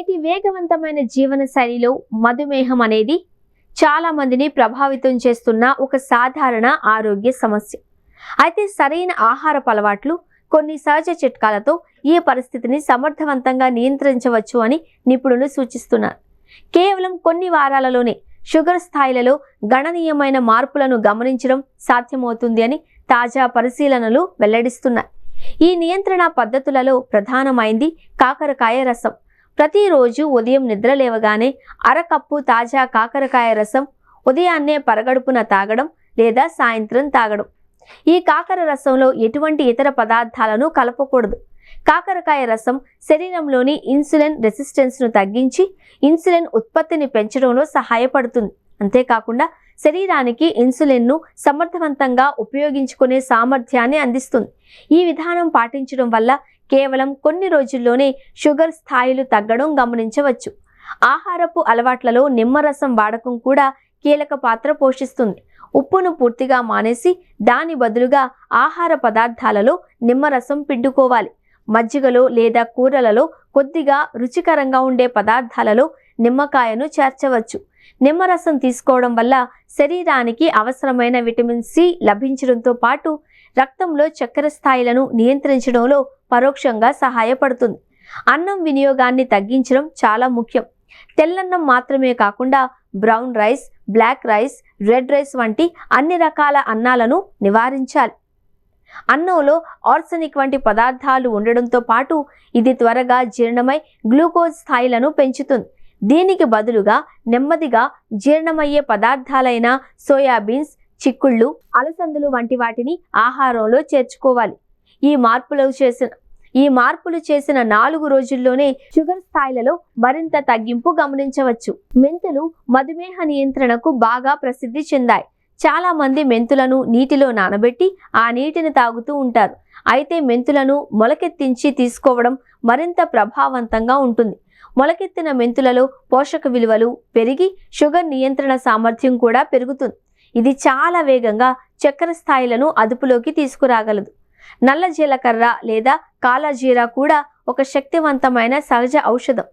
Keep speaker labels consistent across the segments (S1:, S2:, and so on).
S1: నేటి వేగవంతమైన జీవన శైలిలో మధుమేహం అనేది చాలా మందిని ప్రభావితం చేస్తున్న ఒక సాధారణ ఆరోగ్య సమస్య. అయితే సరైన ఆహారపు అలవాట్లు, కొన్ని సహజ చిట్కాలతో ఈ పరిస్థితిని సమర్థవంతంగా నియంత్రించవచ్చు అని నిపుణులు సూచిస్తున్నారు. కేవలం కొన్ని వారాలలోనే షుగర్ స్థాయిలలో గణనీయమైన మార్పులను గమనించడం సాధ్యమవుతుంది అని తాజా పరిశీలనలు వెల్లడిస్తున్నాయి. ఈ నియంత్రణ పద్ధతులలో ప్రధానమైంది కాకరకాయ రసం. ప్రతిరోజు ఉదయం నిద్ర లేవగానే అరకప్పు తాజా కాకరకాయ రసం ఉదయాన్నే పరగడుపున తాగడం లేదా సాయంత్రం తాగడం. ఈ కాకర రసంలో ఎటువంటి ఇతర పదార్థాలను కలపకూడదు. కాకరకాయ రసం శరీరంలోని ఇన్సులిన్ రెసిస్టెన్స్ను తగ్గించి ఇన్సులిన్ ఉత్పత్తిని పెంచడంలో సహాయపడుతుంది. అంతేకాకుండా శరీరానికి ఇన్సులిన్ను సమర్థవంతంగా ఉపయోగించుకునే సామర్థ్యాన్ని అందిస్తుంది. ఈ విధానం పాటించడం వల్ల కేవలం కొన్ని రోజుల్లోనే షుగర్ స్థాయిలు తగ్గడం గమనించవచ్చు. ఆహారపు అలవాట్లలో నిమ్మరసం వాడకం కూడా కీలక పాత్ర పోషిస్తుంది. ఉప్పును పూర్తిగా మానేసి దాని బదులుగా ఆహార పదార్థాలలో నిమ్మరసం పిండుకోవాలి. మజ్జిగలో లేదా కూరలలో కొద్దిగా రుచికరంగా ఉండే పదార్థాలలో నిమ్మకాయను చేర్చవచ్చు. నిమ్మరసం తీసుకోవడం వల్ల శరీరానికి అవసరమైన విటమిన్ సి లభించడంతో పాటు రక్తంలో చక్కెర స్థాయిలను నియంత్రించడంలో పరోక్షంగా సహాయపడుతుంది. అన్నం వినియోగాన్ని తగ్గించడం చాలా ముఖ్యం. తెల్లన్నం మాత్రమే కాకుండా brown rice, black rice, red rice వంటి అన్ని రకాల అన్నాలను నివారించాలి. అన్నంలో ఆర్సెనిక్ వంటి పదార్థాలు ఉండడంతో పాటు ఇది త్వరగా జీర్ణమై గ్లూకోజ్ స్థాయిలను పెంచుతుంది. దీనికి బదులుగా నెమ్మదిగా జీర్ణమయ్యే పదార్థాలైన సోయాబీన్స్, చిక్కుళ్ళు, అలసందలు వంటి వాటిని ఆహారంలో చేర్చుకోవాలి. ఈ మార్పులు చేసిన 4 రోజుల్లోనే షుగర్ స్థాయిలలో మరింత తగ్గింపు గమనించవచ్చు. మెంతులు మధుమేహ నియంత్రణకు బాగా ప్రసిద్ధి చెందాయి. చాలా మంది మెంతులను నీటిలో నానబెట్టి ఆ నీటిని తాగుతూ ఉంటారు. అయితే మెంతులను మొలకెత్తించి తీసుకోవడం మరింత ప్రభావవంతంగా ఉంటుంది. మొలకెత్తిన మెంతులలో పోషక విలువలు పెరిగి షుగర్ నియంత్రణ సామర్థ్యం కూడా పెరుగుతుంది. ఇది చాలా వేగంగా చక్కెర స్థాయిలను అదుపులోకి తీసుకురాగలదు. నల్ల జీలకర్ర లేదా కాలా జీరా కూడా ఒక శక్తివంతమైన సహజ ఔషధం.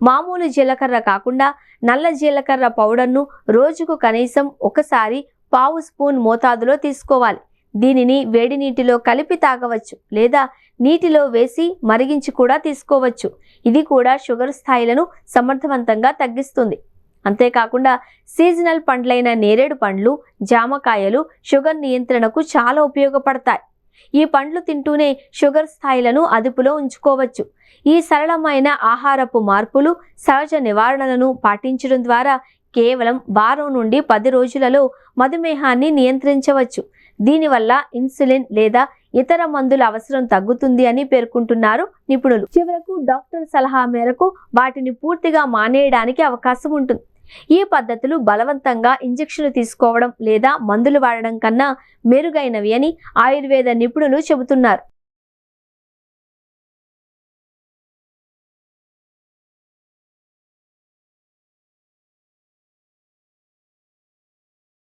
S1: మామూలు జీలకర్ర కాకుండా నల్ల జీలకర్ర పౌడర్ను రోజుకు కనీసం ఒకసారి పావు స్పూన్ మోతాదులో తీసుకోవాలి. దీనిని వేడి నీటిలో కలిపి తాగవచ్చు లేదా నీటిలో వేసి మరిగించి కూడా తీసుకోవచ్చు. ఇది కూడా షుగర్ స్థాయిలను సమర్థవంతంగా తగ్గిస్తుంది. అంతేకాకుండా సీజనల్ పండ్లైన నేరేడు పండ్లు, జామకాయలు షుగర్ నియంత్రణకు చాలా ఉపయోగపడతాయి. ఈ పండ్లు తింటూనే షుగర్ స్థాయిలను అదుపులో ఉంచుకోవచ్చు. ఈ సరళమైన ఆహారపు మార్పులు, సహజ నివారణలను పాటించడం ద్వారా కేవలం వారం నుండి 10 రోజులలో మధుమేహాన్ని నియంత్రించవచ్చు. దీనివల్ల ఇన్సులిన్ లేదా ఇతర మందుల అవసరం తగ్గుతుంది అని పేర్కొంటున్నారు నిపుణులు. చివరకు డాక్టర్ సలహా మేరకు వాటిని పూర్తిగా మానేయడానికి అవకాశం ఉంటుంది. ఈ పద్ధతులు బలవంతంగా ఇంజెక్షన్లు తీసుకోవడం లేదా మందులు వాడడం కన్నా మెరుగైనవి అని ఆయుర్వేద నిపుణులు చెబుతున్నారు.